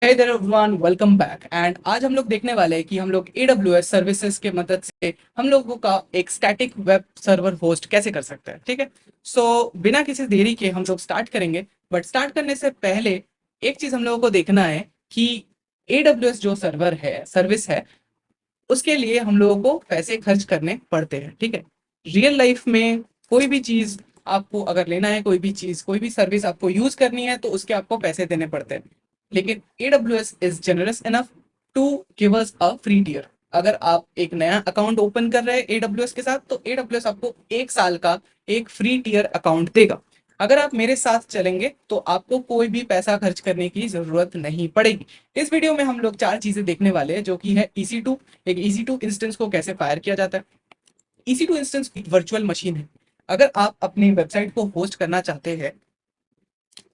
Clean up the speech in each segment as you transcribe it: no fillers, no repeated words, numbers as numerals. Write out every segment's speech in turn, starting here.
Hey there everyone, welcome back and आज हम लोग देखने वाले हैं कि हम लोग AWS सर्विसेज के मदद से हम लोगों का एक स्टैटिक वेब सर्वर होस्ट कैसे कर सकते हैं। ठीक है। बिना किसी देरी के हम लोग स्टार्ट करेंगे। बट स्टार्ट करने से पहले एक चीज हम लोगों को देखना है कि AWS जो सर्वर है, सर्विस है, उसके लिए हम लोगों को पैसे खर्च करने पड़ते हैं। ठीक है। रियल लाइफ में कोई भी चीज आपको अगर लेना है, कोई भी चीज, कोई भी सर्विस आपको यूज करनी है तो उसके आपको पैसे देने पड़ते हैं। लेकिन AWS is generous enough to give us a free tier. अगर आप एक नया अकाउंट ओपन कर रहे हैं AWS के साथ तो AWS आपको 1 साल का एक फ्री टियर अकाउंट देगा। अगर आप मेरे साथ चलेंगे तो आपको कोई भी पैसा खर्च करने की जरूरत नहीं पड़ेगी। इस वीडियो में हम लोग 4 चीजें देखने वाले हैं, जो कि है EC2। एक EC2 इंस्टेंस को कैसे फायर किया जाता है। EC2 इंस्टेंस एक वर्चुअल मशीन है। अगर आप अपनी वेबसाइट को होस्ट करना चाहते हैं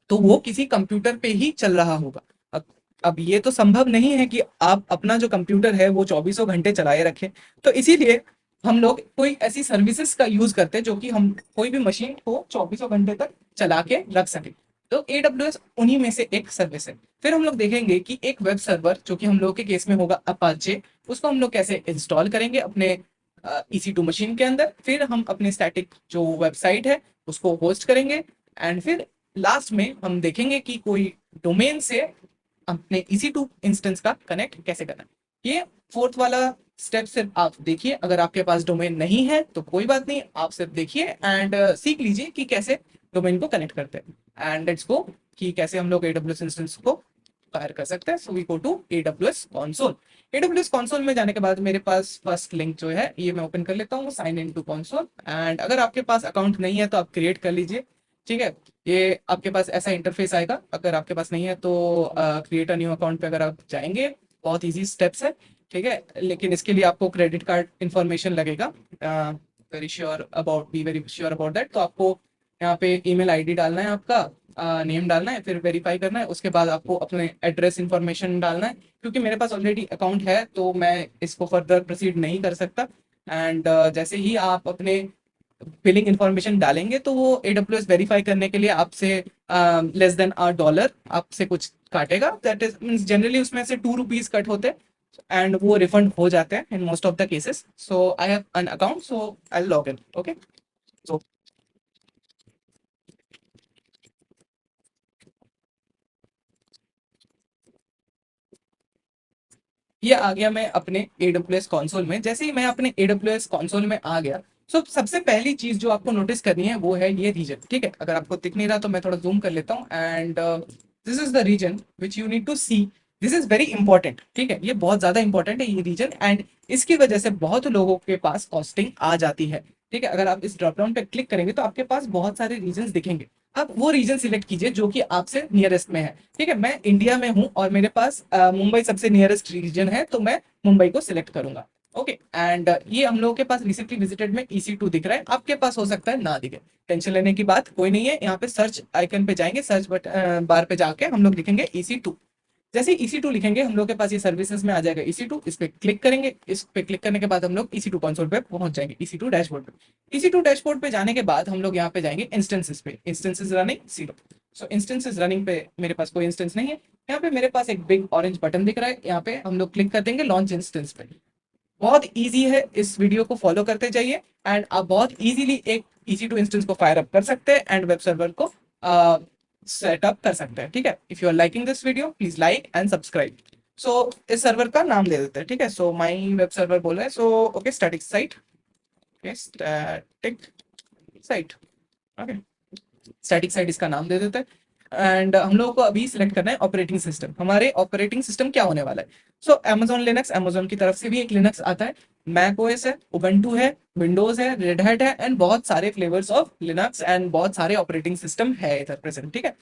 तो वो किसी कंप्यूटर पे ही चल रहा होगा। अब अब ये तो संभव नहीं है कि आप अपना जो कंप्यूटर है वो चौबीसों घंटे चलाए रखें। तो इसीलिए हम लोग कोई ऐसी सर्विसेज का यूज करते हैं जो कि हम कोई भी मशीन को चौबीसों घंटे तक चला के रख सके। तो AWS उन्हीं में से एक सर्विस है। फिर हम लोग देखेंगे कि एक वेब सर्वर, जो कि हम लोग के केस में होगा अपाचे, उसको हम लोग कैसे इंस्टॉल करेंगे अपने EC2 मशीन के अंदर। फिर हम अपने स्टैटिक जो वेबसाइट है उसको होस्ट करेंगे। एंड फिर लास्ट में हम देखेंगे कि कोई डोमेन से अपने EC2 इंस्टेंस का कनेक्ट कैसे करना है। ये फोर्थ वाला स्टेप सिर्फ आप देखिए। अगर आपके पास डोमेन नहीं है तो कोई बात नहीं, आप सिर्फ देखिए एंड सीख लीजिए कि कैसे डोमेन को कनेक्ट करते हैं। एंड लेट्स गो कि कैसे हम लोग AWS इंस्टेंस को फायर कर सकते हैं। So we go to AWS console. AWS console में जाने के बाद मेरे पास फर्स्ट लिंक जो है ये मैं ओपन कर लेता हूँ, sign in to console. And अगर आपके पास अकाउंट नहीं है तो आप क्रिएट कर लीजिए। ठीक है। ये आपके पास ऐसा इंटरफेस आएगा। अगर आपके पास नहीं है तो क्रिएट अ न्यू अकाउंट पे अगर आप जाएंगे, बहुत इजी स्टेप्स है। ठीक है। लेकिन इसके लिए आपको क्रेडिट कार्ड इंफॉर्मेशन लगेगा। Very sure about that. तो आपको यहाँ पे ईमेल आईडी डालना है, आपका नेम डालना है, फिर वेरीफाई करना है। उसके बाद आपको अपने एड्रेस इंफॉर्मेशन डालना है। क्योंकि मेरे पास ऑलरेडी अकाउंट है तो मैं इसको फर्दर प्रोसीड नहीं कर सकता। एंड जैसे ही आप अपने बिलिंग इंफॉर्मेशन डालेंगे तो वो AWS वेरीफाई करने के लिए आपसे $लेस देन $1 आपसे कुछ काटेगा। दैट इज मींस जनरली उसमें से ₹2 कट होते हैं एंड वो रिफंड हो जाते हैं in most of the cases. So I have an account, so I log in. Okay. So ये आ गया मैं अपने AWS कंसोल में। जैसे ही मैं अपने AWS कंसोल में आ गया, सबसे पहली चीज जो आपको नोटिस करनी है वो है ये रीजन। ठीक है। अगर आपको दिख नहीं रहा तो मैं थोड़ा जूम कर लेता हूँ। And this is the reason which you need to see. This is very important. ठीक है। ये बहुत ज्यादा इंपॉर्टेंट है ये रीजन। एंड इसकी वजह से बहुत लोगों के पास कॉस्टिंग आ जाती है। ठीक है। अगर आप इस ड्रॉप डाउन पे क्लिक करेंगे तो आपके पास बहुत सारे रीजन दिखेंगे। आप वो रीजन सिलेक्ट कीजिए जो कि आपसे नियरेस्ट में है। ठीक है। मैं इंडिया में हूँ और मेरे पास मुंबई सबसे नियरेस्ट रीजन है, तो मैं मुंबई को सिलेक्ट करूंगा। ओके। एंड ये हम लोगों के पास रिसेंटली विजिटेड में EC2 दिख रहा है। आपके पास हो सकता है ना दिखे। टेंशन लेने की बात कोई नहीं है। यहाँ पे सर्च आइकन पे जाएंगे, सर्च बट बार पे जाके हम लोग लिखेंगे EC2। जैसे EC2 लिखेंगे हम लोग के पास ये सर्विसेज में आ जाएगा EC2। इस पे क्लिक करेंगे। इस पे क्लिक करने के बाद हम लोग EC2 कंसोल पे पहुंच जाएंगे, EC2 डैशबोर्ड पे। EC2 डैशबोर्ड पे जाने के बाद हम लोग यहाँ पे जाएंगे इंस्टेंसेस पे। Instances running 0। सो इंस्टेंसेस रनिंग पे मेरे पास कोई इंस्टेंस नहीं है। यहाँ पे मेरे पास एक बिग ऑरेंज बटन दिख रहा है, यहाँ पे हम लोग क्लिक कर देंगे लॉन्च इंस्टेंस पे। बहुत इजी है, इस वीडियो को फॉलो करते जाइए एंड आप बहुत इजीली एक EC2 इंस्टेंस को फायर अप कर सकते हैं एंड वेब सर्वर को सेटअप कर सकते हैं। ठीक है। If you are liking this video please like and subscribe. So इस सर्वर का नाम दे देते हैं। ठीक है। सो माई वेब सर्वर बोला है। So okay, static site. Static site. Okay. Static site इसका नाम दे देते हैं। एंड हम लोगों को अभी सिलेक्ट करना है ऑपरेटिंग सिस्टम। हमारे ऑपरेटिंग सिस्टम क्या होने वाला है। Amazon लिनक्स, Amazon की तरफ से भी एक लिनक्स आता है। मैक ओएस है, उबंटू है, विंडोज है, रेड हैट है एंड बहुत सारे फ्लेवर्स ऑफ लिनक्स एंड बहुत सारे ऑपरेटिंग सिस्टम है इधर प्रेजेंट। ठीक है।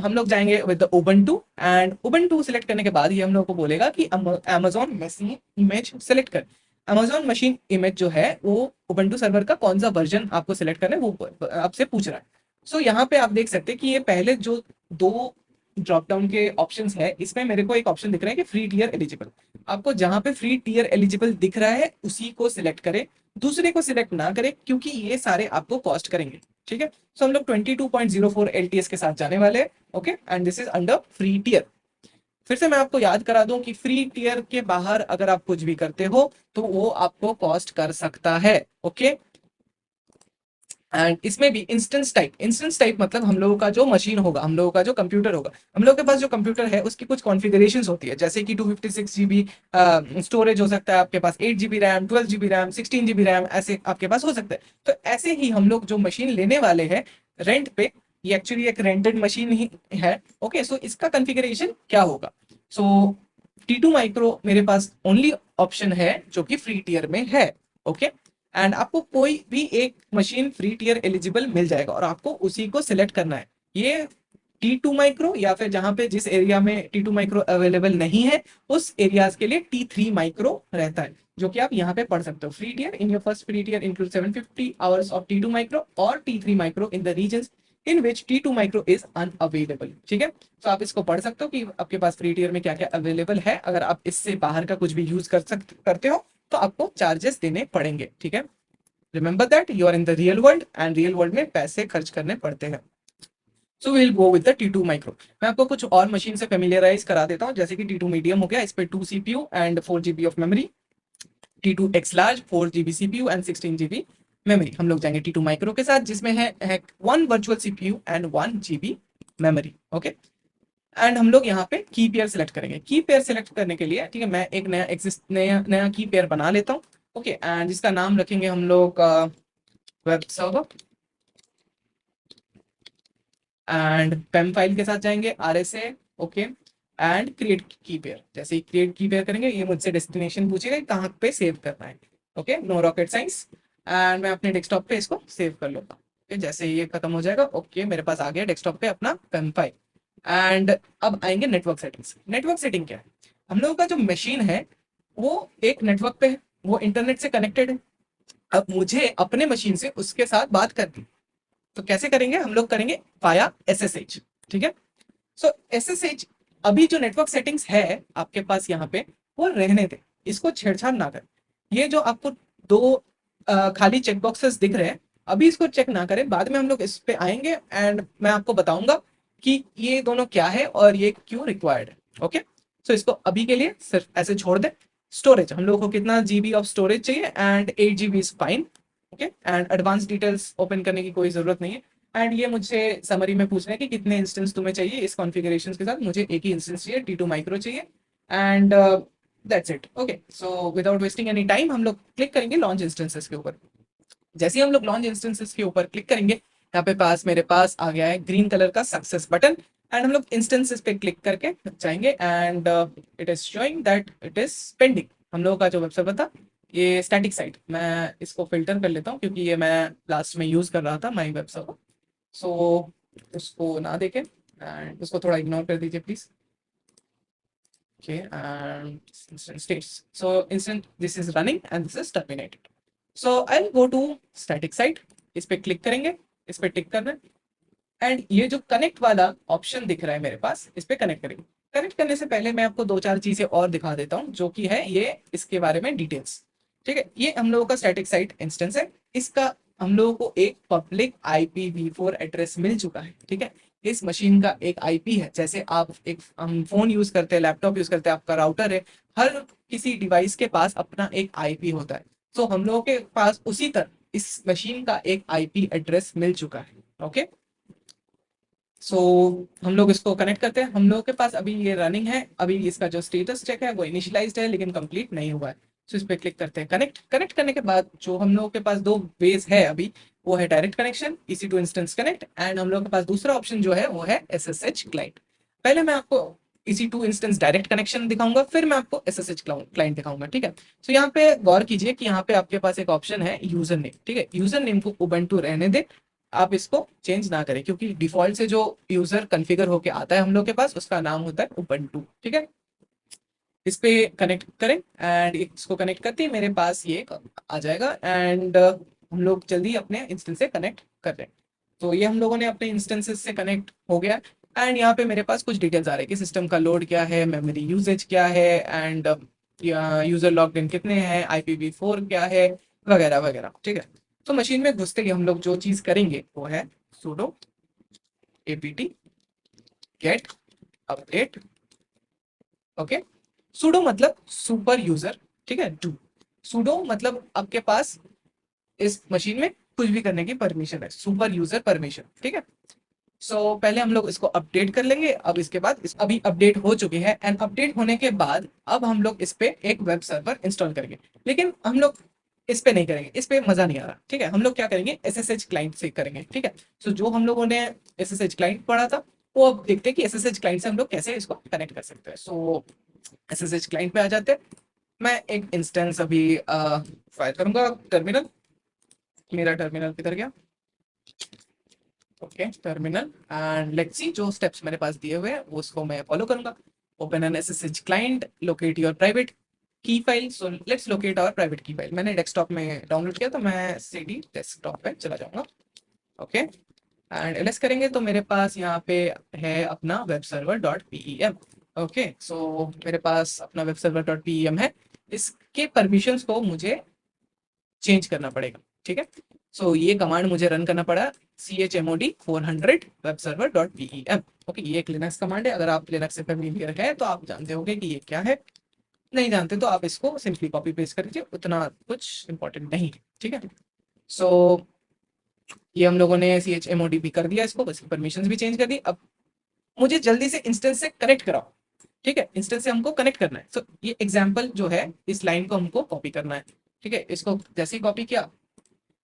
हम लोग जाएंगे with Ubuntu. And Ubuntu select करने के बाद ये हम लोग को बोलेगा कि Amazon मशीन इमेज सिलेक्ट कर। Amazon मशीन इमेज जो है वो उबंटू सर्वर का कौन सा वर्जन आपको सिलेक्ट करना है वो आपसे पूछ रहा है। यहाँ पे आप देख सकते हैं कि ये पहले जो दो ड्रॉप डाउन के ऑप्शंस है, इसमें मेरे को एक ऑप्शन दिख रहा है कि फ्री टियर एलिजिबल। आपको जहां पे फ्री टियर एलिजिबल दिख रहा है उसी को सिलेक्ट करें, दूसरे को सिलेक्ट ना करें क्योंकि ये सारे आपको कॉस्ट करेंगे। ठीक है। हम लोग 22.04 LTS के साथ जाने वाले हैं। Okay. And this is under free tier. फिर से मैं आपको याद करा दूं कि फ्री टियर के बाहर अगर आप कुछ भी करते हो तो वो आपको कॉस्ट कर सकता है। ओके, एंड इसमें भी इंस्टेंस टाइप मतलब हम लोगों का जो मशीन होगा, हम लोगों का जो कंप्यूटर होगा, हम लोगों के पास जो कंप्यूटर है उसकी कुछ कॉन्फ़िगरेशंस होती है, जैसे कि 256 GB स्टोरेज हो सकता है आपके पास, 8 GB RAM, 12 GB RAM, 16 GB RAM, ऐसे आपके पास हो सकता है। तो ऐसे ही हम लोग जो मशीन लेने वाले हैं रेंट पे, ये एक्चुअली एक रेंटेड मशीन ही है। ओके, सो इसका कॉन्फ़िगरेशन क्या होगा? सो T2 माइक्रो मेरे पास ओनली ऑप्शन है जो कि फ्री टियर में है। ओके, एंड आपको कोई भी एक मशीन फ्री टियर एलिजिबल मिल जाएगा और आपको उसी को सिलेक्ट करना है। ये T2 माइक्रो या फिर जहां पे जिस एरिया में T2 माइक्रो अवेलेबल नहीं है उस एरियाज के लिए T3 माइक्रो रहता है, जो कि आप यहाँ पे पढ़ सकते हो। Free tier in your first free tier include 750 hours of T2 micro और T3 micro in the region in which T2 micro is unavailable. ठीक है, तो आप इसको पढ़ सकते हो कि आपके पास फ्री टियर में क्या क्या अवेलेबल है। अगर आप इससे बाहर का कुछ भी यूज करते हो तो आपको चार्जेस देने पड़ेंगे। ठीक है, remember that you are in the real world and real world में पैसे खर्च करने पड़ते हैं। So will go with the T2 micro. मैं आपको कुछ और मशीन से फेमिलियराइज करा देता हूँ, जैसे कि T2 मीडियम हो गया, इस पे 2 CPU and 4 GB of memory. T2 X large 4 GB CPU and 16 GB memory. हम लोग जाएंगे T2 माइक्रो के साथ, जिसमें है 1 virtual CPU and 1 GB memory. Okay, and हम लोग यहाँ पे की पेयर सेलेक्ट करेंगे। की पेयर सेलेक्ट करने के लिए, ठीक है, मैं एक नया की पेयर बना लेता हूँ। ओके, एंड जिसका नाम रखेंगे हम लोग web server, and Pem file के साथ जाएंगे RSA। ओके, एंड क्रिएट की पेयर। जैसे ही क्रिएट की पेयर करेंगे ये मुझसे डेस्टिनेशन पूछेगा कहाँ पे सेव करना है। Okay, no rocket science, and मैं अपने डेस्कटॉप पे इसको सेव कर लूंगा। ओके, जैसे ये खत्म हो जाएगा, ओके मेरे पास आ गया डेस्कटॉप पे अपना पेम फाइल। एंड अब आएंगे नेटवर्क सेटिंग्स। नेटवर्क सेटिंग क्या है? हम लोगों का जो मशीन है वो एक नेटवर्क पे है, वो इंटरनेट से कनेक्टेड है। अब मुझे अपने मशीन से उसके साथ बात करनी, तो कैसे करेंगे? हम लोग करेंगे वाया SSH। ठीक है, सो SSH अभी जो नेटवर्क सेटिंग्स है आपके पास यहाँ पे, वो रहने दे, इसको छेड़छाड़ ना करें। ये जो आपको दो खाली चेक बॉक्सेस दिख रहे हैं, अभी इसको चेक ना करें, बाद में हम लोग इस पे आएंगे एंड मैं आपको बताऊंगा कि ये दोनों क्या है और ये क्यों रिक्वायर्ड है। ओके, सो इसको अभी के लिए सिर्फ ऐसे छोड़ दें। स्टोरेज हम लोग को कितना GB ऑफ स्टोरेज चाहिए? And 8 GB is fine. Okay, and advance details open करने की कोई जरूरत नहीं है। एंड ये मुझसे समरी में पूछ रहे हैं कि कितने इंस्टेंस तुम्हें चाहिए इस कॉन्फ़िगरेशन के साथ। मुझे एक ही इंस्टेंस चाहिए, T2 माइक्रो चाहिए, and that's it. Okay, so without wasting any time हम लोग क्लिक करेंगे लॉन्च इंस्टेंसेस के ऊपर। जैसे ही हम लोग लॉन्च इंस्टेंसेस के ऊपर क्लिक करेंगे, यहाँ पे मेरे पास आ गया है ग्रीन कलर का सक्सेस बटन, एंड हम लोग इंस्टेंसेस पे क्लिक करके जाएंगे and it is showing that it is pending. हम लोगों का जो वेबसाइट था ये स्टैटिक साइट, मैं इसको फिल्टर कर लेता हूँ क्योंकि ये मैं लास्ट में यूज कर रहा था माई वेब सर्वर। सो उसको ना देखें एंड उसको थोड़ा इग्नोर कर दीजिए please. Okay, and instant states, so instant this is running and this is terminated. So I'll go to static site, इस पे क्लिक करेंगे, इस पे टिक करना है, एंड ये जो कनेक्ट वाला ऑप्शन दिख रहा है मेरे पास, इस पे कनेक्ट करेंगे। कनेक्ट करने से पहले मैं आपको दो चार चीजें और दिखा देता हूँ जो कि है ये इसके बारे में डिटेल्स। ठीक है, ये हम लोगों का स्टैटिक साइट इंस्टेंस है, इसका हम लोगों को एक पब्लिक IPv4 एड्रेस मिल चुका है। ठीक है, इस मशीन का एक IP है, जैसे आप एक हम फोन यूज करते हैं, लैपटॉप यूज करते हैं, आपका राउटर है, हर किसी डिवाइस के पास अपना एक IP होता है। तो हम लोगों के पास उसी तरह इस मशीन का एक IP एड्रेस मिल चुका है। ओके, सो हम लोग इसको कनेक्ट करते हैं। हम लोगों के पास अभी ये रनिंग है, अभी इसका जो स्टेटस चेक है वो इनिशियलाइज्ड है लेकिन कंप्लीट नहीं हुआ है। सो इस पे क्लिक करते हैं कनेक्ट। कनेक्ट करने के बाद जो हम लोगों के पास दो वेज है अभी, वो है direct connection EC2 instance connect, and हम लोगों के पास दूसरा ऑप्शन जो है वो है SSH क्लाइंट। पहले मैं आपको EC2 इंस्टेंस डायरेक्ट कनेक्शन दिखाऊंगा, फिर मैं आपको SSH क्लाइंट दिखाऊंगा। ठीक है, तो यहाँ पे गौर कीजिए कि यहाँ पे आपके पास एक ऑप्शन है यूजर नेम। ठीक है, यूजर नेम को उबंटू रहने दे, आप इसको चेंज ना करें क्योंकि डिफॉल्ट से जो यूजर कॉन्फ़िगर होके आता है हम लोग के पास उसका नाम होता है उबंटू। ठीक है, इस पे कनेक्ट करें एंड इसको कनेक्ट करते ही मेरे पास ये आ जाएगा, एंड हम लोग जल्दी अपने इंस्टेंस से कनेक्ट कर रहे हैं। तो ये हम लोगों ने अपने इंस्टेंसेस से कनेक्ट हो गया, एंड यहाँ पे मेरे पास कुछ डिटेल्स आ रहे हैं कि सिस्टम का लोड क्या है, मेमोरी यूजेज क्या है, एंड यूजर लॉग्ड इन कितने हैं, IPv4 क्या है, वगैरह वगैरह। ठीक है, तो मशीन में घुसते ही हम लोग जो चीज करेंगे वो है sudo apt get update okay. Sudo मतलब सुपर यूजर, ठीक है। डू सुडो मतलब आपके पास इस मशीन में कुछ भी करने की परमिशन है, सुपर यूजर परमिशन, ठीक है। पहले हम लोग इसको अपडेट कर लेंगे। अब इसके बाद अभी अपडेट हो चुके हैं, एंड अपडेट होने के बाद अब हम लोग इस पे एक वेब सर्वर इंस्टॉल करेंगे। लेकिन हम लोग इस पे नहीं करेंगे, इस पे मजा नहीं आ रहा, ठीक है। हम लोग क्या करेंगे, एसएसएच क्लाइंट से करेंगे, ठीक है। जो हम लोगों ने एसएसएच क्लाइंट पढ़ा था, वो अब देखते हैं कि एसएसएच क्लाइंट से हम लोग कैसे इसको कनेक्ट कर सकते हैं। एसएसएच क्लाइंट पे आ जाते हैं। मैं एक इंस्टेंस अभी फायर करूंगा। टर्मिनल, मेरा टर्मिनल किधर गया? Okay, terminal, and let's see जो स्टेप्स मेरे पास दिए हुए हैं वो उसको मैं फॉलो करूंगा। Open an SSH client, locate your private key file. So let's locate our private key file. मैंने डेस्कटॉप में डाउनलोड किया, तो मैं सीडी डेस्कटॉप पे चला जाऊंगा। ओके, एंड एलएस करेंगे तो मेरे पास यहाँ पे है अपना web server dot PEM. Okay, so मेरे पास अपना वेब सर्वर डॉट पीईएम है। इसके परमिशंस को मुझे चेंज करना पड़ेगा, ठीक है। ये कमांड मुझे रन करना पड़ा, chmod 400 web server dot PEM. Okay, ये एक लिनक्स कमांड है। अगर आप लिनक्स से फेमिलियर है तो आप जानते होंगे कि ये क्या है। नहीं जानते तो आप इसको सिंपली कॉपी पेस्ट कर दीजिए, उतना कुछ इंपॉर्टेंट नहीं है, ठीक है। सो ये हम लोगों ने chmod भी कर दिया, इसको बस परमिशन भी चेंज कर दी। अब मुझे जल्दी से इंस्टेंस से कनेक्ट कराओ, ठीक है। इंस्टेंस से हमको कनेक्ट करना है। ये एग्जाम्पल जो है, इस लाइन को हमको कॉपी करना है, ठीक है। इसको जैसे ही कॉपी किया,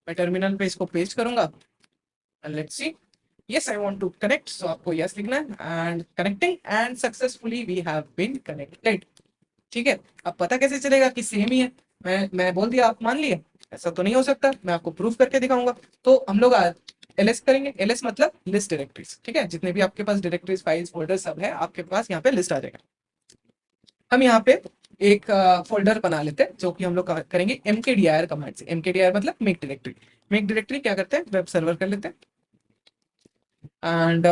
मैं टर्मिनल पे इसको पेस्ट करूंगा। Let's see, yes I want to connect, so आपको yes लिखना है, and connecting, and successfully we have been connected, ठीक है। अब पता कैसे चलेगा कि सेम ही है? मैं बोल दिया, आप मान लिए? ऐसा तो नहीं हो सकता, मैं आपको प्रूफ करके दिखाऊंगा। तो हम लोग आज एलएस करेंगे। एलएस मतलब लिस्ट डायरेक्टरीज, ठीक है। जितने भी आपके पास डायरेक्टरीज, फाइल्स, फोल्डर सब है आपके पास, यहाँ पे लिस्ट आ जाएगा। हम यहाँ पे एक फोल्डर बना लेते हैं, जो कि हम लोग करेंगे mkdir कमांड से। mkdir मतलब मेक डायरेक्टरी। मेक डायरेक्टरी क्या करते हैं, वेब सर्वर कर लेते हैं। एंड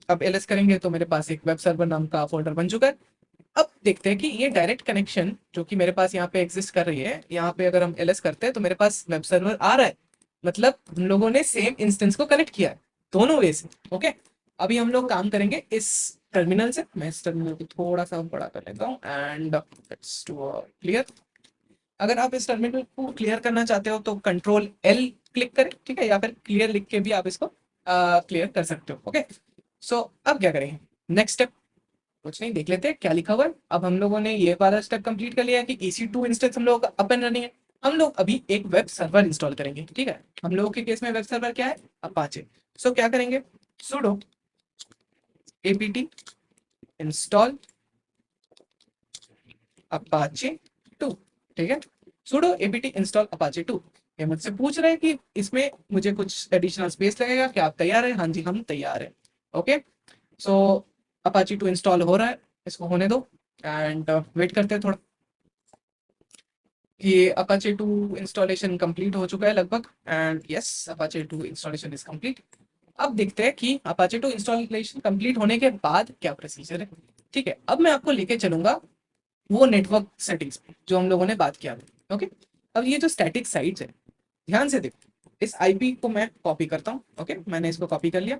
अब एलएस करेंगे तो मेरे पास एक वेब सर्वर नाम का फोल्डर बन चुका है। अब देखते हैं कि ये डायरेक्ट कनेक्शन जो कि मेरे पास यहाँ पे एग्जिस्ट कर रही है, यहाँ पे अगर हम एलएस करते हैं तो मेरे पास वेब सर्वर आ रहा है। मतलब हम लोगों ने सेम इंस्टेंस को कनेक्ट किया है, दोनों वे से। ओके, अभी हम लोग काम करेंगे इस टर्मिनल से। मैं इस टर्मिनल को थोड़ा सा बड़ा कर लेता हूँ, एंड लेट्स डू क्लियर। अगर आप इस टर्मिनल को क्लियर करना चाहते हो तो कंट्रोल एल क्लिक करें, ठीक है, या फिर क्लियर लिख के भी आप इसको क्लियर कर सकते हो। ओके, अब क्या करेंगे, नेक्स्ट स्टेप कुछ नहीं, देख लेते हैं क्या लिखा हुआ है। अब हम लोगों ने ये वाला स्टेप कंप्लीट कर लिया है कि EC2 इंस्टेंस हम लोग अप एंड रनिंग है। हम लोग अभी एक वेब सर्वर इंस्टॉल करेंगे, ठीक है। हम लोगों के केस में वेब सर्वर क्या है, अपाचे। क्या करेंगे, sudo apt इंस्टॉल अपाचे 2, ठीक है। sudo apt install Apache 2। ये मुझसे पूछ रहे हैं कि इसमें मुझे कुछ एडिशनल स्पेस लगेगा, क्या आप तैयार हैं? हाँ जी, हम तैयार हैं। ओके, सो अपाचे 2 इंस्टॉल हो रहा है, इसको होने दो, एंड वेट करते हैं थोड़ा। ये अपाचे 2 इंस्टॉलेशन कंप्लीट हो चुका है लगभग, and yes, Apache 2 installation is complete. अब देखते हैं कि अपाचे 2 इंस्टॉलेशन कंप्लीट होने के बाद क्या प्रोसीजर है, ठीक है। अब मैं आपको लेके चलूंगा वो नेटवर्क सेटिंग्स पे जो हम लोगों ने बात किया। ओके, अब ये जो स्टैटिक साइट्स है, ध्यान से देखो। इस आईपी को मैं कॉपी करता हूँ। ओके, मैंने इसको कॉपी कर लिया,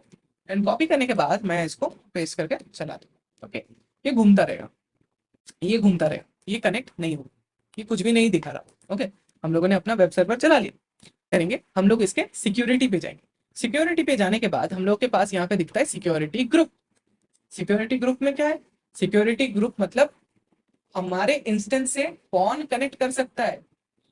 एंड कॉपी करने के बाद मैं इसको पेस्ट करके चला दूँ। ओके, ये घूमता रहेगा, ये घूमता रहेगा, ये कनेक्ट नहीं होगा, ये कुछ भी नहीं दिखा रहा। ओके, हम लोगों ने अपना वेब सर्वर चला लिया। करेंगे हम लोग इसके सिक्योरिटी पे जाएंगे। सिक्योरिटी पे जाने के बाद हम लोग के पास यहाँ पे दिखता है सिक्योरिटी ग्रुप। सिक्योरिटी ग्रुप में क्या है, सिक्योरिटी ग्रुप मतलब हमारे इंस्टेंस से कौन कनेक्ट कर सकता है,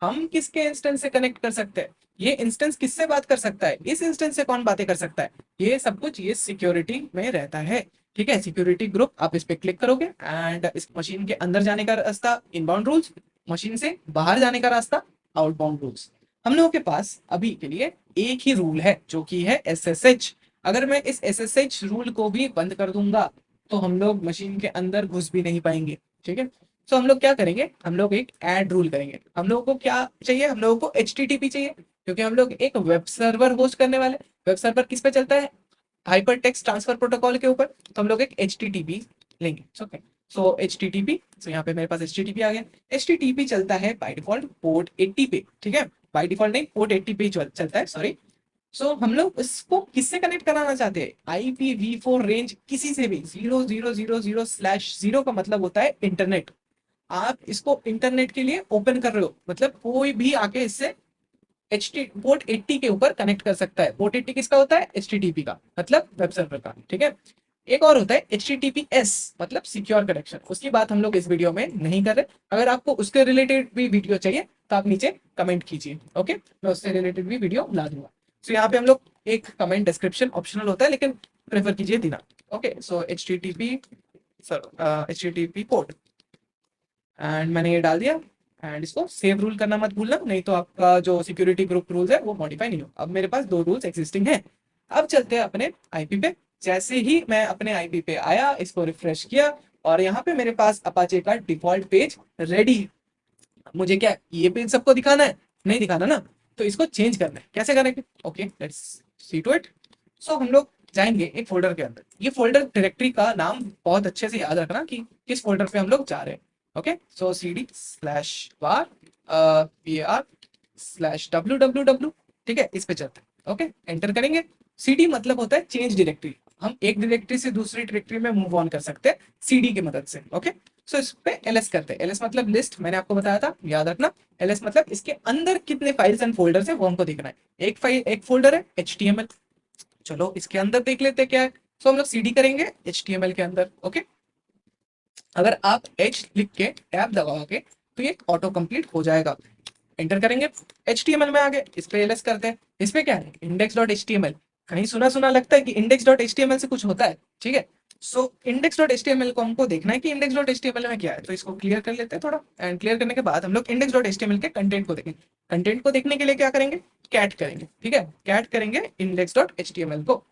हम किसके इंस्टेंस से कनेक्ट कर सकते हैं, ये इंस्टेंस किससे बात कर सकता है, इस इंस्टेंस से कौन बातें कर सकता है, ये सब कुछ ये सिक्योरिटी में रहता है, ठीक है। सिक्योरिटी ग्रुप, आप इस पे क्लिक करोगे, एंड इस मशीन के अंदर जाने का रास्ता इनबाउंड रूल्स, मशीन से बाहर जाने का रास्ता आउटबाउंड रूल्स। हम लोगों के पास अभी के लिए एक ही रूल है जो कि है SSH। अगर मैं इस SSH रूल को भी बंद कर दूंगा तो हम लोग मशीन के अंदर घुस भी नहीं पाएंगे, ठीक है। हम लोग क्या करेंगे, हम लोग एक ऐड रूल करेंगे। हम लोगों को क्या चाहिए, हम लोगों को HTTP चाहिए, क्योंकि हम लोग एक वेब सर्वर होस्ट करने वाले। वेब सर्वर किस पे चलता है, हाइपर टेक्स्ट ट्रांसफर प्रोटोकॉल के ऊपर। तो हम लोग एक HTTP लेंगे। ओके, HTTP, यहाँ पे मेरे पास HTTP आ गया। HTTP चलता है बाय डिफॉल्ट पोर्ट 80 पे, ठीक है। बाय डिफॉल्ट नहीं, पोर्ट 80 पे चलता है, सॉरी। सो हम लोग इसको किससे कनेक्ट कराना चाहते हैं, IPv4 रेंज किसी से भी, 0000/0 का मतलब होता है इंटरनेट। आप इसको इंटरनेट के लिए ओपन कर रहे हो, मतलब कोई भी आके इससे एच टी पोर्ट 80 के ऊपर कनेक्ट कर सकता है। पोर्ट 80 किसका होता है, HTTP का, मतलब वेब सर्वर का, ठीक है। एक और होता है HTTPS, मतलब सिक्योर कनेक्शन, उसकी बात हम लोग इस वीडियो में नहीं कर रहे। अगर आपको उसके रिलेटेड भी वीडियो चाहिए तो आप नीचे कमेंट कीजिए, ओके, मैं उससे रिलेटेड भी वीडियो ला दूंगा। सो यहाँ पे हम लोग एक कमेंट डिस्क्रिप्शन ऑप्शनल होता है, लेकिन प्रेफर कीजिए देना, okay. So HTTP sir HTTP port, and मैंने ये डाल दिया। एंड इसको सेव रूल करना मत भूलना, नहीं तो आपका जो सिक्योरिटी ग्रुप रूल्स है वो मॉडिफाई नहीं हो। अब मेरे पास दो रूल्स एग्जिस्टिंग हैं। अब चलते हैं अपने आईपी पे। जैसे ही मैं अपने आईपी पे आया, इसको रिफ्रेश किया, और यहाँ पे मेरे पास अपाचे का डिफॉल्ट पेज रेडी है। मुझे क्या ये पेज सबको दिखाना है, नहीं दिखाना ना, तो इसको चेंज करना है। कैसे करेंगे, okay let's see to it. So हम लोग जाएंगे एक फोल्डर के अंदर। ये फोल्डर डायरेक्टरी का नाम बहुत अच्छे से याद रखना कि किस फोल्डर पे हम लोग जा रहे हैं, ओके। सो cd/var/wr/www, ठीक है, इस पे चलते हैं, ओके, एंटर करेंगे। cd मतलब होता है चेंज डायरेक्टरी, हम एक डायरेक्टरी से दूसरी डायरेक्टरी में मूव ऑन कर सकते हैं cd की मदद से, ओके। सो इस पे ls करते हैं। ls मतलब लिस्ट, मैंने आपको बताया था, याद रखना। ls मतलब इसके अंदर कितने फाइल्स एंड फोल्डर्स है वो हमको देखना है। एक फाइल, एक फोल्डर है HTML, चलो इसके अंदर देख लेते हैं क्या है। सो हम लोग cd करेंगे HTML के अंदर, ओके। अगर आप h लिख के टैब दबाओगे तो ये ऑटो कंप्लीट हो जाएगा। एंटर करेंगे, HTML में आ गए, इस पे ls करते हैं। इस पे क्या है, index.html। कहीं सुना सुना लगता है कि index.html से कुछ होता है, ठीक है। सो index.html को हमको देखना है कि index.html में क्या है, तो इसको क्लियर कर लेते हैं थोड़ा। एंड क्लियर करने के बाद हम लोग index.html के कंटेंट को देखेंगे। कंटेंट को देखने के लिए क्या करेंगे, कैट करेंगे, ठीक है, कैट करेंगे index.html को,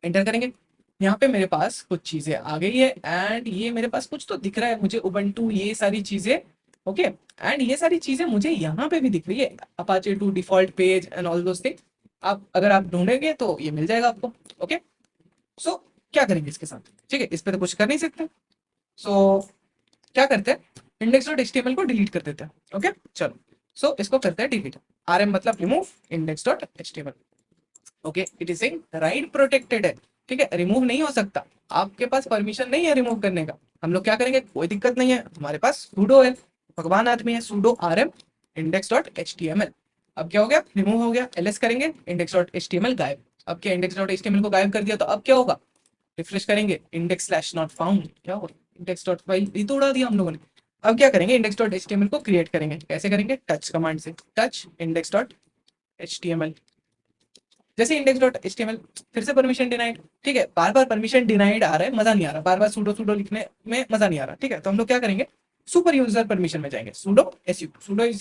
एंटर करेंगे। यहाँ पे मेरे पास कुछ चीजें आ गई है, एंड ये मेरे पास कुछ तो दिख रहा है मुझे, उबंटू, ये सारी चीजें, ओके। एंड ये सारी चीजें मुझे यहाँ पे भी दिख रही है, Apache 2 default page and all those thing. आप अगर आप ढूंढेंगे तो ये मिल जाएगा आपको, ओके। सो क्या करेंगे इसके साथ, ठीक है, इस पे तो कुछ कर नहीं सकते। सो क्या करते हैं, index.html को डिलीट कर देते हैं, ओके, चलो। सो इसको करते हैं डिलीट, rm मतलब remove index.html, okay. It is right protected है, ठीक है, रिमूव नहीं हो सकता, आपके पास परमिशन नहीं है रिमूव करने का। हम लोग क्या करेंगे, कोई दिक्कत नहीं है, हमारे पास सूडो है, भगवान आदमी है, सूडो rm index.html। अब क्या हो गया, रिमूव हो गया, ls करेंगे, index.html गायब। अब क्या, index.html को गायब कर दिया तो अब क्या होगा, रिफ्रेश करेंगे, इंडेक्स स्लैश नॉट फाउंड, क्या होगा, इंडेक्स डॉट फाइल, ये तो उड़ा दिया हम लोगों ने। अब क्या करेंगे, index dot H T M L को क्रिएट करेंगे। कैसे करेंगे, टच कमांड से, touch index dot H T M L. जैसे index dot H T M L, फिर से परमिशन डिनाइड, ठीक है, बार बार परमिशन डिनाइड आ रहा है, मजा नहीं आ रहा, बार बार सूडो सूडो लिखने में मजा नहीं आ रहा, ठीक है। तो हम लोग क्या करेंगे, सुपर यूजर परमिशन में जाएंगे, सूडो एस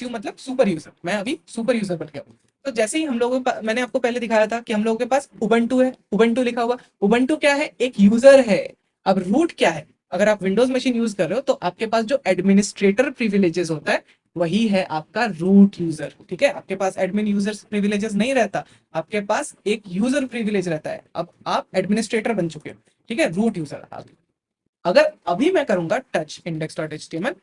यू मतलब सुपर यूजर, मैं अभी सुपर यूजर बन गया हूँ। तो जैसे ही हम लोगों के मैंने आपको पहले दिखाया था कि हम लोगों के पास उबंटू है, उबंटू लिखा हुआ, उबंटू क्या है, एक यूजर है। अब रूट क्या है, अगर आप विंडोज मशीन यूज कर रहे हो तो आपके पास जो एडमिनिस्ट्रेटर प्रिविलेजेस होता है वही है आपका रूट यूजर, ठीक है। आपके पास एडमिन यूजर प्रिविलेजेस नहीं रहता, आपके पास एक यूजर प्रिविलेज रहता है। अब आप एडमिनिस्ट्रेटर बन चुके हो, ठीक है, रूट यूजर आप। अगर अभी मैं करूंगा touch index dot H T M L,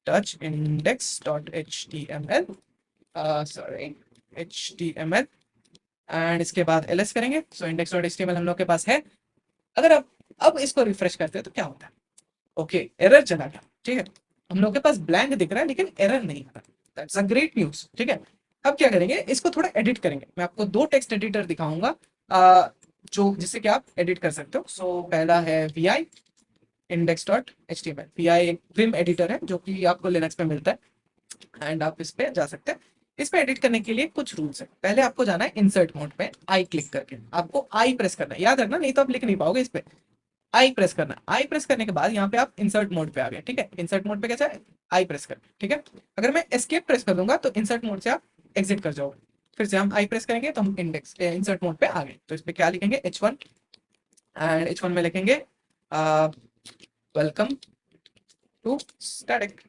touch index dot H T M L, sorry H T M L, and इसके बाद ls करेंगे। So index dot H T M L हम लोग के पास है। अगर आप अब इसको रिफ्रेश करते हैं तो क्या होता है, ओके, एरर चला गया, ठीक है। हम लोग के पास ब्लैंक दिख रहा है लेकिन एरर नहीं आ रहा, दैट्स अ ग्रेट न्यूज, ठीक है। अब क्या करेंगे, इसको थोड़ा एडिट करेंगे। मैं आपको दो टेक्स्ट एडिटर दिखाऊंगा, जो जिससे कि आप एडिट कर सकते हो। सो पहला है vi index dot H T M L. vi एक विम एडिटर है जो कि आपको लिनक्स पे मिलता है, एंड आप इस पे जा सकते हैं। इस पे एडिट करने के लिए कुछ रूल्स है। पहले आपको जाना है इंसर्ट मोड पे, आई क्लिक करके आपको आई प्रेस करना है, याद रखना, नहीं तो आप लिख नहीं पाओगे। इस पे आई प्रेस करना, आई प्रेस करने के बाद यहाँ पे आप इंसर्ट मोड पे आ गए, ठीक है। इंसर्ट मोड पे कैसा है, आई प्रेस कर, ठीक है। अगर मैं एस्केप प्रेस कर दूंगा तो इंसर्ट मोड से आप एग्जिट कर जाओगे। फिर से हम आई प्रेस करेंगे तो हम इंसर्ट मोड पे आ गए। तो इस पे क्या लिखेंगे, H1, एंड H1 में लिखेंगे welcome to static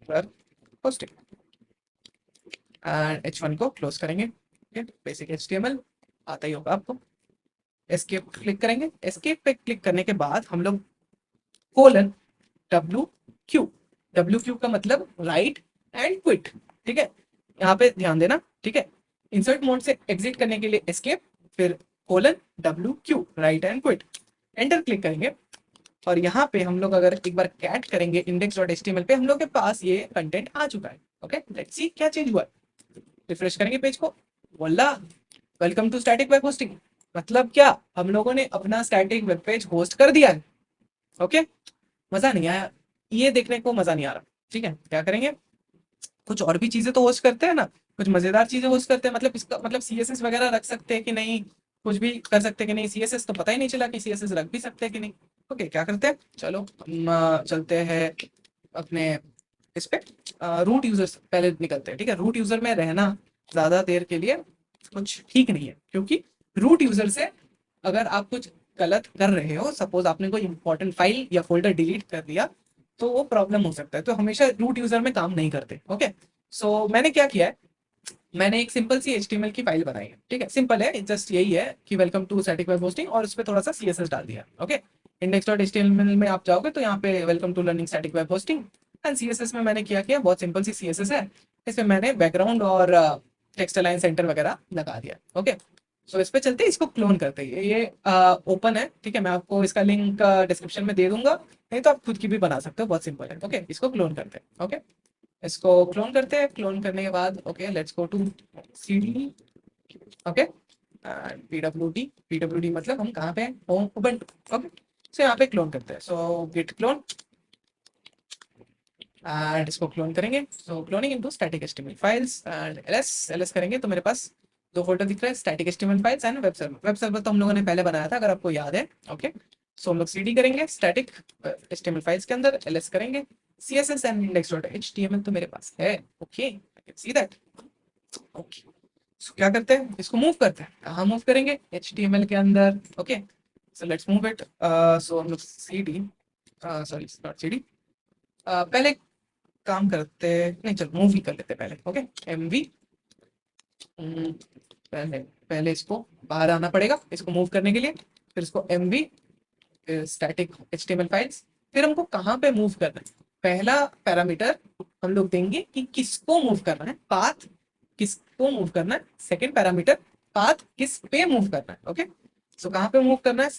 web hosting, and H1 को क्लोज करेंगे, ठीक है। बेसिक HTML आता ही होगा आपको। एस्केप क्लिक करेंगे, एस्केप पे क्लिक करने के बाद हम लोग कोलन WQ, WQ का मतलब राइट एंड क्विट, ठीक है। यहाँ पे ध्यान देना, ठीक है। इंसर्ट मोड से एग्जिट करने के लिए एस्केप, फिर :WQ right and quit, enter click करेंगे और यहाँ पे हम लोग अगर एक बार कैट करेंगे index.html पे, हम लोग के पास ये कंटेंट आ चुका है। ओके, लेट्स सी क्या चेंज हुआ है। रिफ्रेश करेंगे पेज को, voila, welcome to static web hosting. मतलब क्या, हम लोगों ने अपना स्टैटिक वेब पेज होस्ट कर दिया है। ओके, मजा नहीं आया, ये देखने को मजा नहीं आ रहा। ठीक है, क्या करेंगे, कुछ और भी चीजें तो होस्ट करते हैं ना, कुछ मजेदार चीजें होस्ट करते हैं। मतलब इसका मतलब सीएसएस वगैरह रख सकते हैं कि नहीं, कुछ भी कर सकते हैं कि नहीं। सीएसएस तो पता ही नहीं चला कि सीएसएस रख भी सकते हैं कि नहीं। ओके, क्या करते हैं, चलो हम चलते हैं अपने इस पे रूट यूजर से पहले निकलते हैं। ठीक है, रूट यूजर में रहना ज्यादा देर के लिए कुछ ठीक नहीं है, क्योंकि रूट यूजर से अगर आप कुछ गलत कर रहे हो, सपोज आपने कोई इंपॉर्टेंट फाइल या फोल्डर डिलीट कर दिया, तो वो प्रॉब्लम हो सकता है। तो हमेशा रूट यूजर में काम नहीं करते। ओके, सो मैंने क्या किया है, मैंने एक सिंपल सी HTML की फाइल बनाई है। ठीक है, सिंपल है, जस्ट यही है कि welcome to static web hosting, और उस पर थोड़ा सा CSS डाल दिया। ओके, index.html में आप जाओगे तो यहाँ पे welcome to learning static web hosting, and CSS में मैंने क्या किया, बहुत सिंपल सी CSS है, इसमें मैंने बैकग्राउंड और टेक्स्ट अलाइन सेंटर वगैरह लगा दिया। ओके, सो इस पे चलते हैं, इसको क्लोन करते हैं। ये ओपन है, ठीक है, मैं आपको इसका लिंक डिस्क्रिप्शन में दे दूंगा, नहीं तो आप खुद की भी बना सकते हो, बहुत सिंपल है। ओके, इसको क्लोन करते हैं। ओके, इसको क्लोन करते हैं। क्लोन करने के बाद okay, let's go to CD। Okay, PWD मतलब हम कहाँ पे हैं, होम उबंटू। ओके, सो यहाँ पे क्लोन करते हैं। सो गिट क्लोन एंड इसको क्लोन करेंगे। So cloning into static HTML files and ls करेंगे तो मेरे पास दो फोल्डर दिख रहा है, static HTML files and web server. Web server तो हम लोगों ने पहले बनाया था, अगर आपको याद है। ओके, सो हम लोग CD करेंगे स्टैटिक HTML फाइल्स के अंदर, ls करेंगे, CSS एंड index.html तो मेरे पास है। Okay, I can see that. Okay, so क्या करते हैं, इसको मूव करते हैं। कहाँ मूव करेंगे, HTML के अंदर। Okay, so let's move it. So हम लोग CD, सॉरी नॉट CD, पहले काम करते, नहीं चलो मूव ही कर लेते पहले। ओके, MV, पहले पहले इसको बाहर आना पड़ेगा इसको मूव करने के लिए, फिर इसको MV, फिर स्टैटिक HTML फाइल्स, फिर हमको कहाँ पे मूव करना है। पहला पैरामीटर हम लोग देंगे कि किसको मूव करना है, पाथ किसको मूव करना है। सेकंड पैरामीटर, पाथ किस पे मूव करना है। ओके, सो कहाँ पे मूव करना है,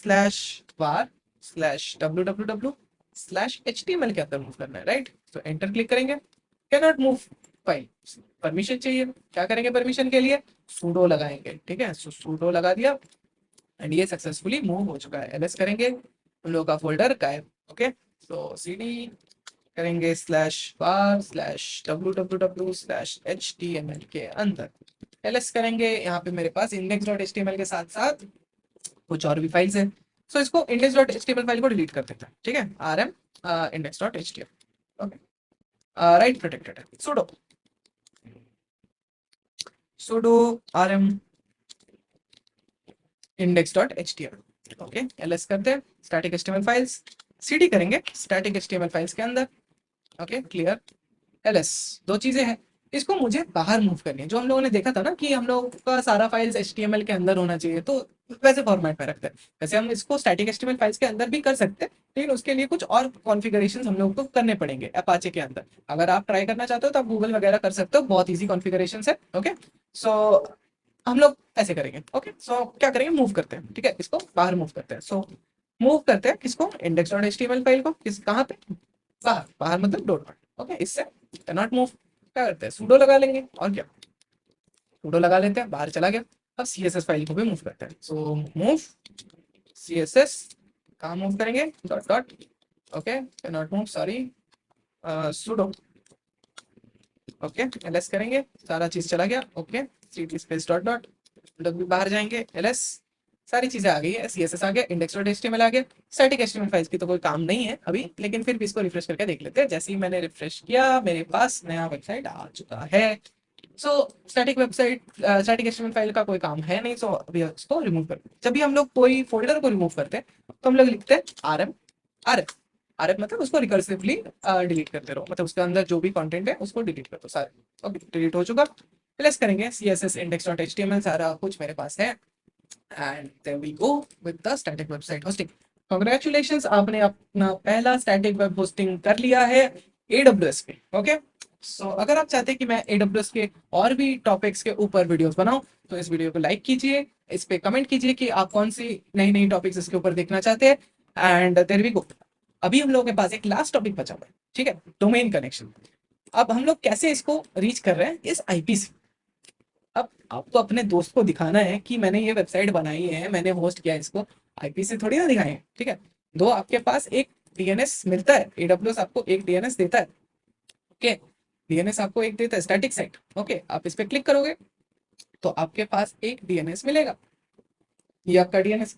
/var/www/html के अंदर मूव करना है, राइट। तो एंटर क्लिक करेंगे, can not move file, permission चाहिए। क्या करेंगे परमिशन के लिए, sudo लगाएंगे। ठीक है, sudo लगा दिया एंड ये सक्सेसफुली मूव हो चुका है। ls करेंगे, उन लोगों का फोल्डर गायब। ओके, सो CD करेंगे /var/www/html के अंदर, ls करेंगे। यहाँ पे मेरे पास index.html के साथ साथ कुछ और भी फाइल्स हैं, सो इसको index.html फाइल को डिलीट कर देते हैं। ठीक है, rm index.html। Okay, right protected है, sudo rm index.html। Okay, ls करते हैं, स्टैटिक HTML फाइल्स, CD करेंगे स्टैटिक HTML फाइल्स के अंदर। ओके, क्लियर, ls, दो चीजें हैं, इसको मुझे बाहर मूव करनी है। जो हम लोगों ने देखा था ना कि हम लोग का सारा फाइल्स HTML के अंदर होना चाहिए, तो वैसे फॉर्मेट में रखते हैं। वैसे हम इसको स्टैटिक HTML फाइल्स के अंदर भी कर सकते हैं, लेकिन उसके लिए कुछ और कॉन्फ़िगरेशंस हम लोग को करने पड़ेंगे अपाचे के अंदर। अगर आप ट्राई करना चाहते हो तो आप गूगल वगैरह कर सकते हो, बहुत ईजी कॉन्फ़िगरेशंस है। ओके, सो हम लोग ऐसे करेंगे। ओके, सो क्या करेंगे, मूव करते हैं। ठीक है, इसको बाहर मूव करते हैं। सो मूव करते हैं किसको, index.html फाइल को, किस कहाँ पे, बाहर, बाहर मतलब डॉट डॉट। ओके, इससे कैनॉट मूव, क्या करते हैं, sudo लगा लेंगे, और क्या, sudo लगा लेते हैं, बाहर चला गया। अब CSS फाइल को भी मूव करते हैं। सो मूव CSS, कहाँ मूव करेंगे, dot dot. Okay, cannot move, sorry, sudo। Okay, ls करेंगे, सारा चीज चला गया। Okay, CD space dot dot, w बाहर जाएंगे, ls, सारी चीजें आ गई है, CSS आ गया, index.html आ गया। स्टैटिक HTML फाइल्स की तो कोई काम नहीं है अभी, लेकिन फिर भी इसको रिफ्रेश करके देख लेते हैं। जैसे ही मैंने रिफ्रेश किया, मेरे पास नया वेबसाइट आ चुका है। सो स्टैटिक HTML फाइल का कोई काम है नहीं, सो अभी इसको रिमूव कर। जब भी हम लोग कोई फोल्डर को रिमूव करते हैं तो हम लोग लिखते हैं rm rf। RF मतलब उसको रिकर्सिवली डिलीट करते रहो, मतलब उसके अंदर जो भी कंटेंट है उसको डिलीट कर दो सारे। ओके, डिलीट हो चुका। प्लस करेंगे CSS index.html, सारा कुछ मेरे पास है, and there we go with the static website hosting. Congratulations, आपने अपना पहला स्टैटिक वेब होस्टिंग कर लिया है AWS पे। ओके, सो अगर आप चाहते हैं कि मैं AWS के और भी टॉपिक्स के ऊपर वीडियोस बनाऊं तो इस वीडियो को लाइक कीजिए, इस पे कमेंट कीजिए कि आप कौन सी नई नई टॉपिक्स इसके ऊपर देखना चाहते हैं। And there we go. अभी हम लोगों के पास एक लास्ट टॉपिक बचा हुआ है, ठीक है, डोमेन कनेक्शन। अब हम लोग कैसे इसको रीच कर रहे हैं इस आईपी से। अब आपको अपने दोस्त को दिखाना है कि मैंने ये वेबसाइट बनाई है, मैंने होस्ट किया है इसको, आईपी से थोड़ी ना दिखाएं, ठीक है। दो आपके पास एक डीएनएस मिलता है, एडब्ल्यूएस आपको एक डीएनएस देता है, ओके। डीएनएस आपको एक देता है स्टैटिक साइट, ओके। आप इस पे क्लिक करोगे तो आपके पास एक डीएनएस मिलेगा, ये आपका डीएनएस,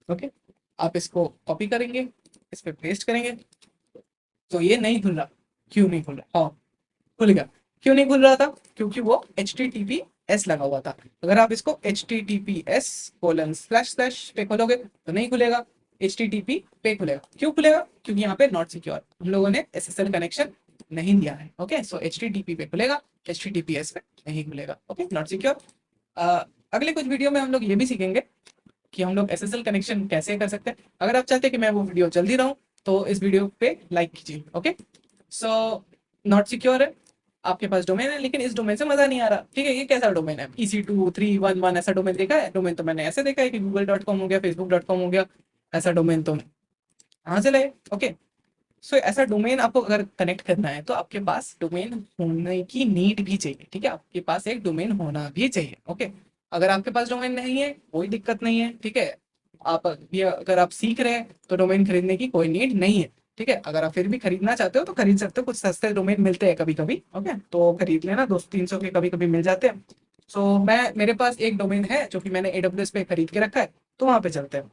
ओके। आप इसको कॉपी करेंगे, इस पे पेस्ट करेंगे, तो ये नहीं खुल रहा। क्यों नहीं खुल रहा? हाँ, खुल गया। क्यों नहीं खुल रहा था? क्योंकि वो HTTPS लगा हुआ था। अगर आप इसको HTTPS:// पे खोलोगे तो नहीं खुलेगा, HTTP पे खुलेगा। क्यों खुलेगा? क्योंकि यहाँ पे नॉट सिक्योर, हम लोगों ने SSL कनेक्शन नहीं दिया है, ओके। सो HTTP पे खुलेगा, HTTPS पे नहीं खुलेगा, ओके, नॉट सिक्योर। अगले कुछ वीडियो में हम लोग ये भी सीखेंगे कि हम लोग SSL कनेक्शन कैसे कर सकते हैं। अगर आप चाहते हैं कि मैं वो वीडियो जल्दी रहूं तो इस वीडियो पे लाइक कीजिए, ओके। सो नॉट सिक्योर है, आपके पास डोमेन है लेकिन इस डोमेन से मजा नहीं आ रहा, ठीक है। ये कैसा डोमेन है? EC2311 ऐसा डोमेन देखा है? डोमेन तो मैंने ऐसे देखा है कि google.com हो गया, facebook.com हो गया, ऐसा डोमेन तो कहाँ से लाए, ओके। सो ऐसा डोमेन आपको अगर कनेक्ट करना है तो आपके पास डोमेन होने की नीड भी चाहिए, ठीक है। आपके पास एक डोमेन होना भी चाहिए, ओके। अगर आपके पास डोमेन नहीं है कोई दिक्कत नहीं है, ठीक है। आप ये अगर आप सीख रहे हैं तो डोमेन खरीदने की कोई नीड नहीं है, ठीक है। अगर आप फिर भी खरीदना चाहते हो तो खरीद सकते हो, कुछ सस्ते डोमेन मिलते हैं कभी कभी, ओके, तो खरीद लेना, 200-300 के कभी कभी मिल जाते हैं। सो मैं मेरे पास एक डोमेन है जो कि मैंने AWS पे खरीद के रखा है, तो वहाँ पे चलते हैं।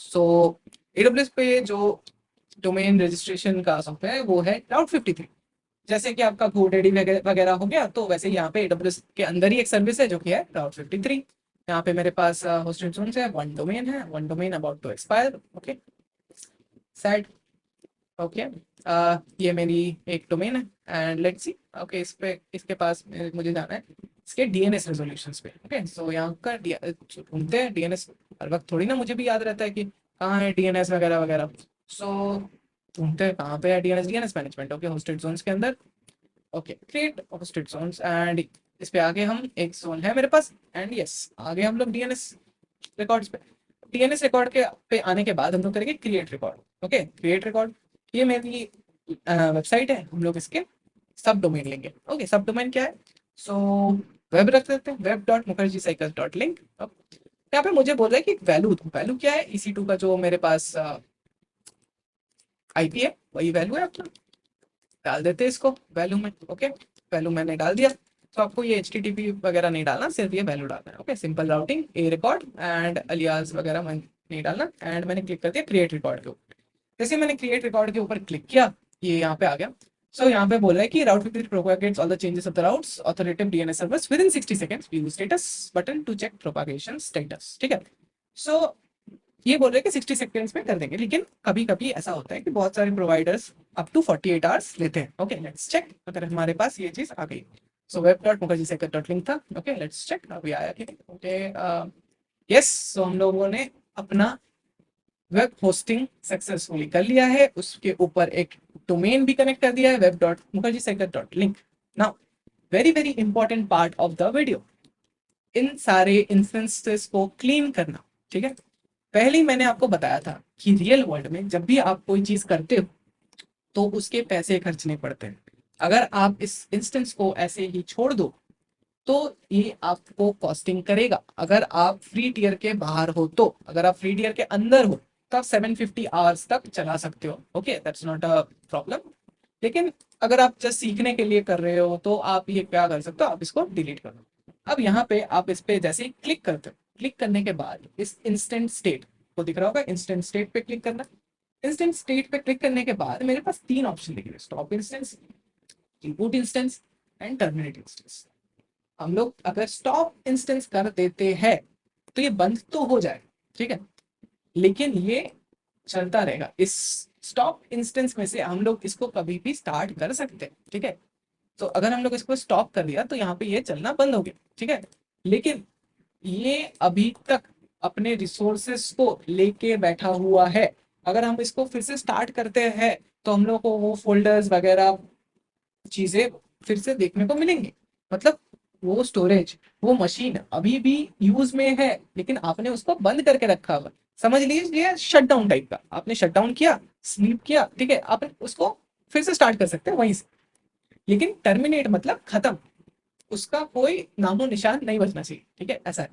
सो AWS पे जो डोमेन रजिस्ट्रेशन का सॉफ्टवेयर है वो है राउट 53। जैसे कि आपका GoDaddy वगैरह हो गया, तो वैसे यहाँ पे AWS के अंदर ही एक सर्विस है जो कि है राउट 53। यहाँ पे मेरे पास होस्टेड जोन्स है, one domain about to expire, okay, sad, okay. ये मेरी एक डोमेन है एंड लेट्स सी, ओके, इस पे इसके पास मुझे जाना है इसके डीएनएस रेजोल्यूशंस पे, ओके। सो यहाँ का ढूंढते हैं डीएनएस। हर वक्त थोड़ी ना मुझे भी याद रहता है कि कहाँ है डीएनएस वगैरह वगैरह। सो ढूंढते हैं कहाँ पे है DNS, DNS management, okay, hosted zones के अंदर, okay, create hosted zones and इस पे आगे हम एक जोन है मेरे पास एंड यस आगे हम लोग डीएनएस रिकॉर्ड्स पे, डीएनएस रिकॉर्ड के पे आने के बाद हम लोग करेंगे create record, okay, create record. ये मेरी वेबसाइट है, हम लोग इसके सब डोमेन लेंगे, ओके। सब डोमेन क्या है? सो वेब रख देते हैं, web.mukherjeecycles.link। यहाँ पे मुझे बोल रहा है कि वैल्यू, वैल्यू क्या है? EC2 का जो मेरे पास आईपी है वही वैल्यू है अपना, डाल देते हैं इसको वैल्यू में, ओके। वैल्यू मैंने डाल दिया, तो आपको ये HTTP वगैरह नहीं डालना, सिर्फ ये वैल्यू डालना है, okay. Simple routing, A record and alias वगैरह मैं नहीं डालना एंड मैंने क्लिक कर दिया क्रिएट रिकॉर्ड के ऊपर। जैसे मैंने क्रिएट रिकॉर्ड के ऊपर क्लिक किया, ये यहाँ पे आ गया। सो यहाँ पे बोल रहा है कि route 53 propagates all the changes of the routes authoritative DNS servers within 60 seconds, view status button to check propagation status, ठीक है। सो ये बोल रहे हैं कि 60 सेकंड्स में कर देंगे, लेकिन कभी कभी ऐसा होता है कि बहुत सारे प्रोवाइडर्स अप टू 48 आवर्स लेते हैं, ओके। लेट्स चेक अगर हमारे पास ये चीज आ गई। सो web.mukherjeecycle.link था, ओके, लेट्स चेक अभी आया कि ओके, यस। सो हम लोगों ने अपना वेब होस्टिंग सक्सेसफुली कर लिया है, उसके ऊपर एक डोमेन भी कनेक्ट कर दिया है, web.mukherjeecycle.link। Now very very important part of the video, इन सारे इंस्टेंसेस को क्लीन करना, ठीक है। पहले ही मैंने आपको बताया था कि रियल वर्ल्ड में जब भी आप कोई चीज करते हो तो उसके पैसे खर्चने पड़ते हैं। अगर आप इस इंस्टेंस को ऐसे ही छोड़ दो तो ये आपको कॉस्टिंग करेगा। अगर आप फ्री टियर के बाहर हो तो, अगर आप फ्री टियर के अंदर हो तो आप 750 आवर्स तक चला सकते हो, okay, that's not a problem. लेकिन अगर आप जस्ट सीखने के लिए कर रहे हो तो आप ये क्या कर सकते हो, आप इसको डिलीट कर दो। अब यहाँ पे आप इस पे जैसे ही क्लिक करते हो, क्लिक करने के बाद इस इंस्टेंट स्टेट को दिख रहा होगा, इंस्टेंट स्टेट पे क्लिक करना। इंस्टेंट स्टेट पे क्लिक करने के बाद मेरे पास तीन ऑप्शन दिख रहे हैं, stop instance, reboot instance and terminate instance. हम लोग अगर स्टॉप इंस्टेंस कर देते हैं तो ये बंद तो हो जाए, ठीक है, लेकिन ये चलता रहेगा। इस स्टॉप इंस्टेंस में से हम लोग इसको कभी भी स्टार्ट कर सकते हैं, ठीक है। तो अगर हम लोग इसको स्टॉप कर दिया तो यहाँ पे ये चलना बंद हो गया, ठीक है। लेकिन ये अभी तक अपने रिसोर्सेस को लेके बैठा हुआ है। अगर हम इसको फिर से स्टार्ट करते हैं तो हम लोग को वो फोल्डर्स वगैरह चीजें फिर से देखने को मिलेंगी। मतलब वो स्टोरेज, वो मशीन अभी भी यूज में है, लेकिन आपने उसको बंद करके रखा हुआ है। समझ लीजिए शट डाउन टाइप का, आपने शट डाउन किया, स्लीप किया, ठीक है, आप उसको फिर से स्टार्ट कर सकते हैं वहीं से। लेकिन टर्मिनेट मतलब खत्म, उसका कोई नामो निशान नहीं बचना चाहिए, ठीक है, ऐसा है।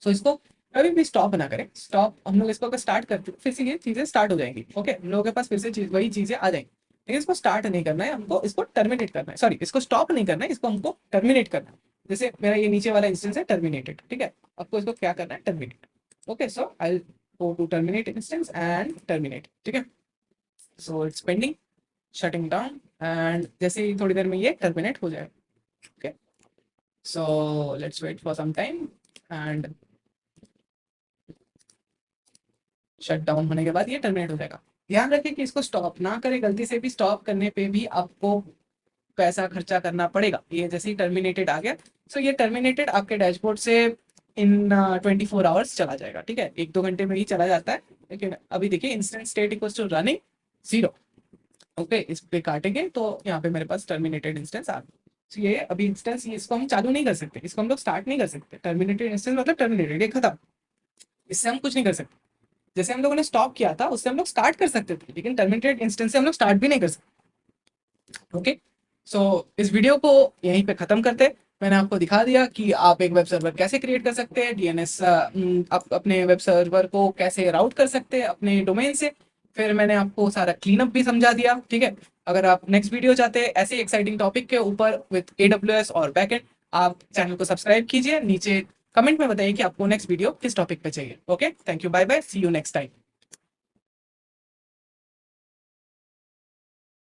सो इसको कभी भी स्टॉप ना करें। स्टॉप हम लोग इसको अगर स्टार्ट करते फिर से ये चीजें स्टार्ट हो जाएंगी, ओके, हम लोगों के पास फिर से वही चीजें आ जाएंगी। लेकिन इसको स्टार्ट नहीं करना है हमको, इसको टर्मिनेट करना है, सॉरी, इसको स्टॉप नहीं करना है, इसको हमको टर्मिनेट करना है। जैसे मेरा ये नीचे वाला इंस्टेंस है टर्मिनेटेड, ठीक है, आपको इसको क्या करना है, terminate. Okay, so I go to terminate instance and terminate, ठीक है। So it's pending, shutting down, and जैसे ही थोड़ी देर में ये टर्मिनेट हो जाएगा। Okay, so let's wait for some time and shut down होने के बाद ये टर्मिनेट हो जाएगा। ध्यान रखें कि इसको स्टॉप ना करें, गलती से भी स्टॉप करने पे भी आपको पैसा खर्चा करना पड़ेगा। ये जैसे ही टर्मिनेटेड आ गया, सो ये टर्मिनेटेड आपके डैशबोर्ड से इन 24 आवर्स चला जाएगा, ठीक है, 1-2 घंटे में ही चला जाता है। लेकिन अभी देखिए instant state equals to running 0। Okay, इस पे काटेंगे तो यहाँ पे मेरे पास टर्मिनेटेड इंस्टेंस आ गया। तो ये अभी इंस्टेंस, इसको हम चालू नहीं कर सकते, इसको हम लोग स्टार्ट नहीं कर सकते। टर्मिनेटेड इंस्टेंस मतलब टर्मिनेटेड, ये खत्म, इससे हम कुछ नहीं कर सकते। जैसे हम लोगों ने स्टॉप किया था उससे हम लोग स्टार्ट कर सकते थे, लेकिन टर्मिनेटेड इंस्टेंस से हम लोग स्टार्ट भी नहीं कर सकते। ओके, सो इस वीडियो को यहीं पे खत्म करते हैं। मैंने आपको दिखा दिया कि आप एक वेब सर्वर कैसे क्रिएट कर सकते हैं, डीएनएस आप अपने वेब सर्वर को कैसे राउट कर सकते हैं अपने डोमेन से। फिर मैंने आपको सारा क्लीन अप भी समझा दिया, ठीक है। अगर आप नेक्स्ट वीडियो चाहते हैं ऐसे एक्साइटिंग टॉपिक के ऊपर विद एडब्ल्यूएस और बैकएंड, आप चैनल को सब्सक्राइब कीजिए। नीचे कमेंट में बताइए कि आपको नेक्स्ट वीडियो किस टॉपिक पे चाहिए। Okay, thank you, bye bye, see you next time.